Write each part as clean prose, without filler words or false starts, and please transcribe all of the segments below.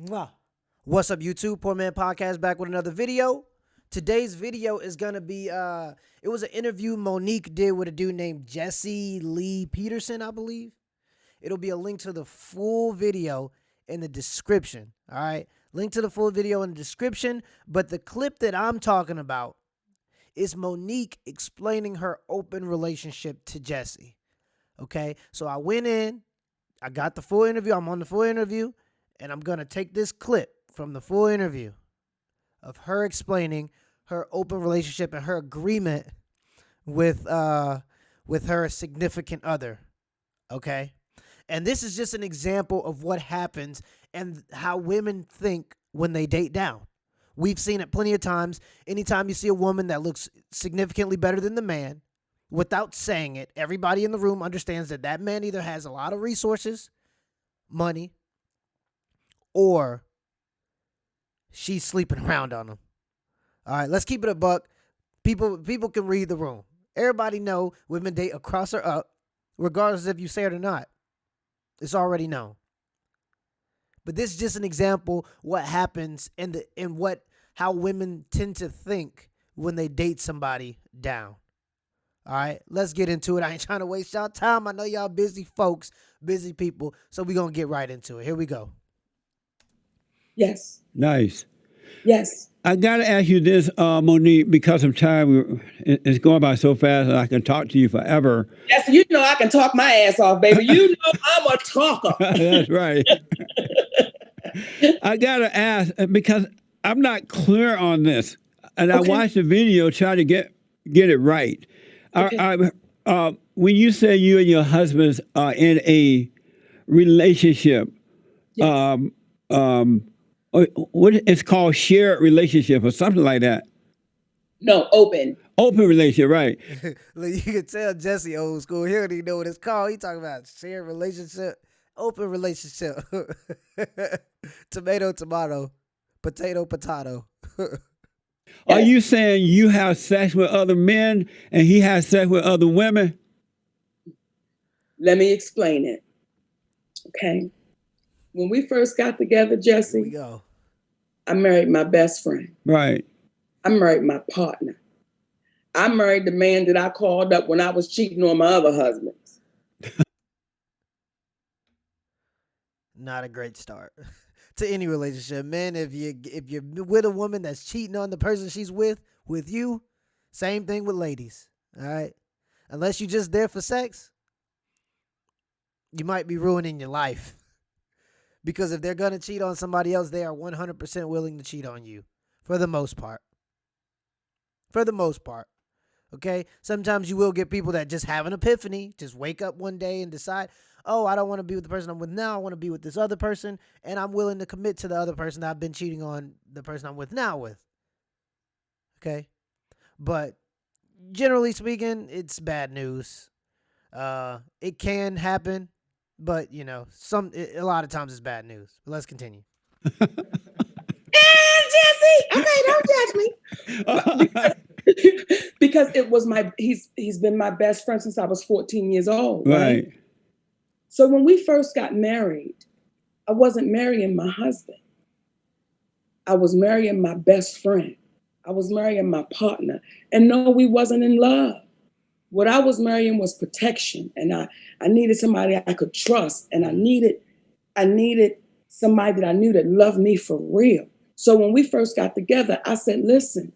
Mwah. What's up, YouTube? Poor Man Podcast back with another video. Today's video is gonna be it was an interview Monique did with a dude named Jesse Lee Peterson, I believe. It'll be a link to the full video in the description. All right, link to the full video in the description. But the clip that I'm talking about is Monique explaining her open relationship to Jesse. Okay, so I went in, I got the full interview. I'm on the full interview. And I'm going to take this clip from the full interview of her explaining her open relationship and her agreement with her significant other. Okay? And this is just an example of what happens and how women think when they date down. We've seen it plenty of times. Anytime you see a woman that looks significantly better than the man, without saying it, everybody in the room understands that that man either has a lot of resources, money, or she's sleeping around on him. All right, let's keep it a buck. People can read the room. Everybody know women date across or up, regardless if you say it or not. It's already known. But this is just an example what happens and how women tend to think when they date somebody down. All right, let's get into it. I ain't trying to waste y'all time. I know y'all busy folks, busy people, so we're going to get right into it. Here we go. Yes. Nice. Yes. I got to ask you this, Monique, because of time. It's going by so fast, and I can talk to you forever. Yes, you know I can talk my ass off, baby. You know I'm a talker. That's right. I got to ask, because I'm not clear on this, and I watched the video, try to get it right. Okay. When you say you and your husband are in a relationship, yes. What it's called, shared relationship or something like that. No, open relationship, right? You can tell Jesse old school. He don't even know what it's called. He talking about shared relationship, open relationship, tomato, potato. Are you saying you have sex with other men and he has sex with other women? Let me explain it. Okay. When we first got together, Jesse, here we go. I married my best friend. Right. I married my partner. I married the man that I called up when I was cheating on my other husbands. Not a great start to any relationship, man. If you're with a woman that's cheating on the person she's with you, same thing with ladies. All right, unless you're just there for sex, you might be ruining your life. Because if they're going to cheat on somebody else, they are 100% willing to cheat on you for the most part. Okay? Sometimes you will get people that just have an epiphany, just wake up one day and decide, oh, I don't want to be with the person I'm with now. I want to be with this other person, and I'm willing to commit to the other person that I've been cheating on the person I'm with now with. Okay? But generally speaking, it's bad news. It can happen. But, you know, a lot of times it's bad news. But let's continue. Jesse, okay, don't judge me. because it was he's been my best friend since I was 14 years old. Right? So when we first got married, I wasn't marrying my husband. I was marrying my best friend. I was marrying my partner. And no, we wasn't in love. What I was marrying was protection, and I needed somebody I could trust, and I needed somebody that I knew that loved me for real. So when we first got together, I said, listen,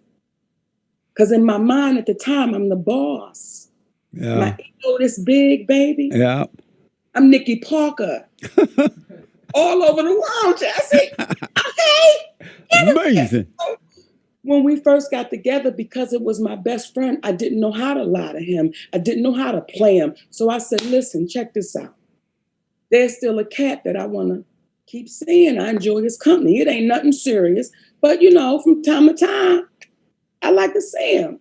because in my mind at the time, I'm the boss. Yeah. My ego this big, baby. Yeah. I'm Nikki Parker. All over the world, Jesse. Okay? Amazing. When we first got together, because it was my best friend, I didn't know how to lie to him. I didn't know how to play him. So I said, listen, check this out. There's still a cat that I want to keep seeing. I enjoy his company. It ain't nothing serious. But, you know, from time to time, I like to see him.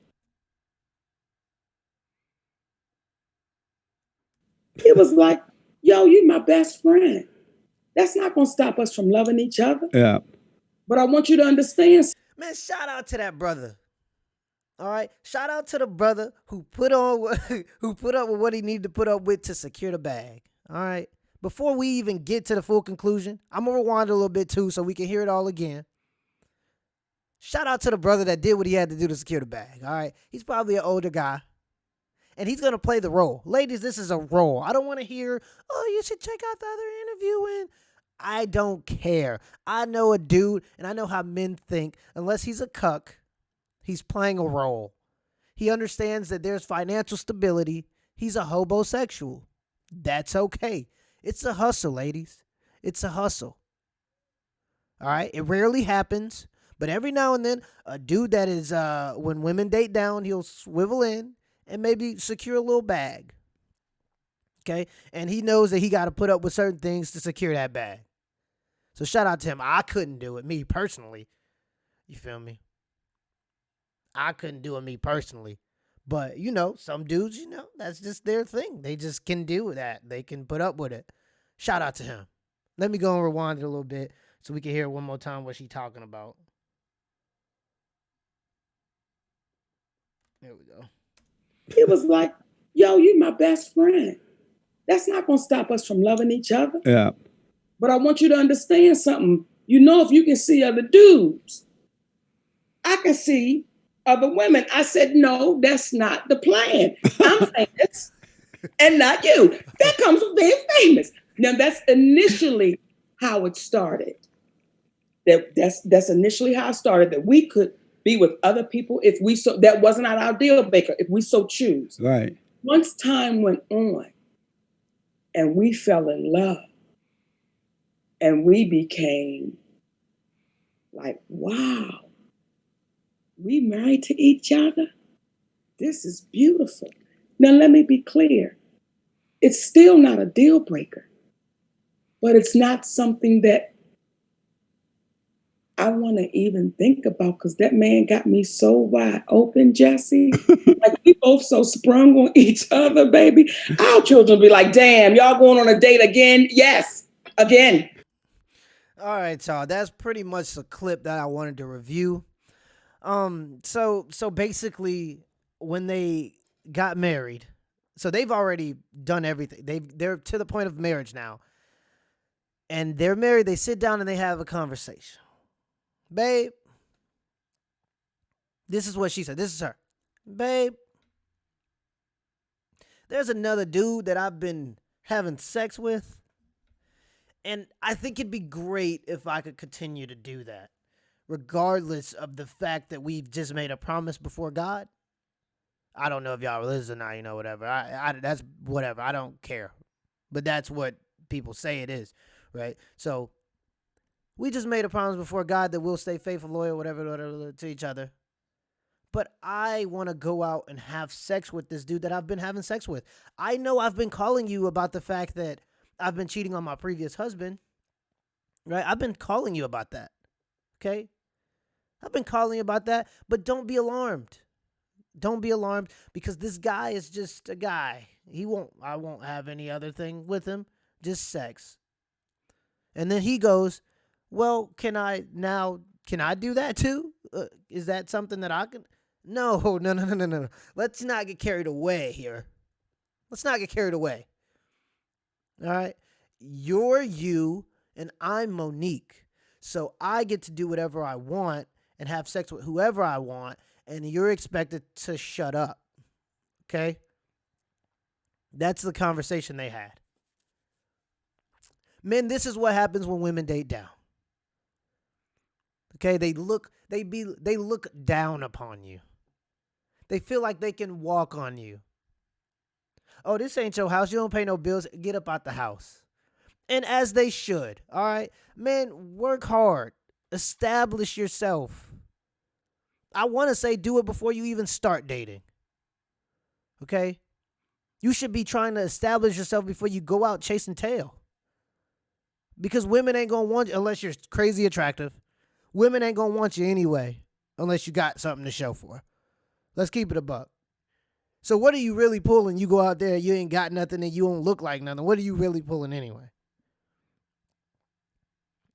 It was like, yo, you my best friend. That's not going to stop us from loving each other. Yeah. But I want you to understand. Man, shout out to that brother. All right, shout out to the brother who put up with what he needed to put up with to secure the bag. All right, before we even get to the full conclusion, I'm going to rewind a little bit too so we can hear it all again. Shout out to the brother that did what he had to do to secure the bag, all right? He's probably an older guy, and he's going to play the role. Ladies, this is a role. I don't want to hear, oh, you should check out the other interview. And I don't care. I know a dude, and I know how men think. Unless he's a cuck, he's playing a role. He understands that there's financial stability. He's a homosexual. That's okay. It's a hustle, ladies. It's a hustle. All right? It rarely happens, but every now and then, a dude that is, when women date down, he'll swivel in and maybe secure a little bag. Okay? And he knows that he got to put up with certain things to secure that bag. So shout out to him. I couldn't do it, me personally. You feel me? I couldn't do it, me personally. But, some dudes, that's just their thing. They just can do that. They can put up with it. Shout out to him. Let me go and rewind it a little bit so we can hear one more time what she's talking about. There we go. It was like, yo, you my best friend. That's not going to stop us from loving each other. Yeah. But I want you to understand something. If you can see other dudes, I can see other women. I said, no, that's not the plan. I'm famous and not you. That comes with being famous. Now, that's initially how it started. That's initially how it started, that we could be with other people if we so, that wasn't our deal breaker, if we so choose. Right. Once time went on and we fell in love and we became like, wow, we married to each other? This is beautiful. Now, let me be clear. It's still not a deal breaker, but it's not something that I want to even think about, because that man got me so wide open, Jesse. Like, we both so sprung on each other, baby. Our children be like, damn, y'all going on a date again? Yes, again. All right, y'all. That's pretty much the clip that I wanted to review. So basically, when they got married, so they've already done everything. They're to the point of marriage now. And they're married, they sit down and they have a conversation. Babe, this is what she said. This is her. Babe, there's another dude that I've been having sex with, and I think it'd be great if I could continue to do that, regardless of the fact that we've just made a promise before God. I don't know if y'all religious or not, whatever. I that's whatever. I don't care. But that's what people say it is, right? So we just made a promise before God that we'll stay faithful, loyal, whatever to each other. But I want to go out and have sex with this dude that I've been having sex with. I know I've been calling you about the fact that I've been cheating on my previous husband, right? I've been calling you about that, okay? I've been calling you about that, but don't be alarmed. Don't be alarmed, because this guy is just a guy. I won't have any other thing with him, just sex. And then he goes, well, can I do that too? Is that something that I can? No. Let's not get carried away here. Let's not get carried away. All right. You're you and I'm Monique. So I get to do whatever I want and have sex with whoever I want, and you're expected to shut up. Okay? That's the conversation they had. Men, this is what happens when women date down. Okay, they look down upon you. They feel like they can walk on you. Oh, this ain't your house. You don't pay no bills. Get up out the house. And as they should, all right? Man, work hard. Establish yourself. I want to say do it before you even start dating. Okay? You should be trying to establish yourself before you go out chasing tail. Because women ain't going to want you unless you're crazy attractive. Women ain't going to want you anyway unless you got something to show for. Let's keep it a buck. So what are you really pulling? You go out there, you ain't got nothing, and you don't look like nothing. What are you really pulling anyway?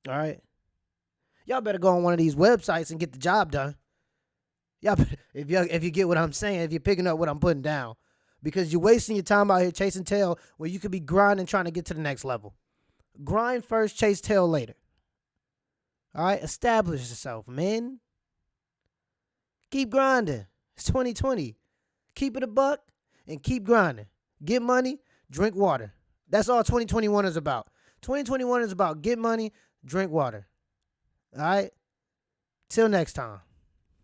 All right? Y'all better go on one of these websites and get the job done. Y'all better, if you get what I'm saying, if you're picking up what I'm putting down. because you're wasting your time out here chasing tail where you could be grinding trying to get to the next level. Grind first, chase tail later. All right? Establish yourself, man. Keep grinding. It's 2020. Keep it a buck and keep grinding. Get money, drink water. That's all 2021 is about. 2021 is about get money, drink water. All right? Till next time.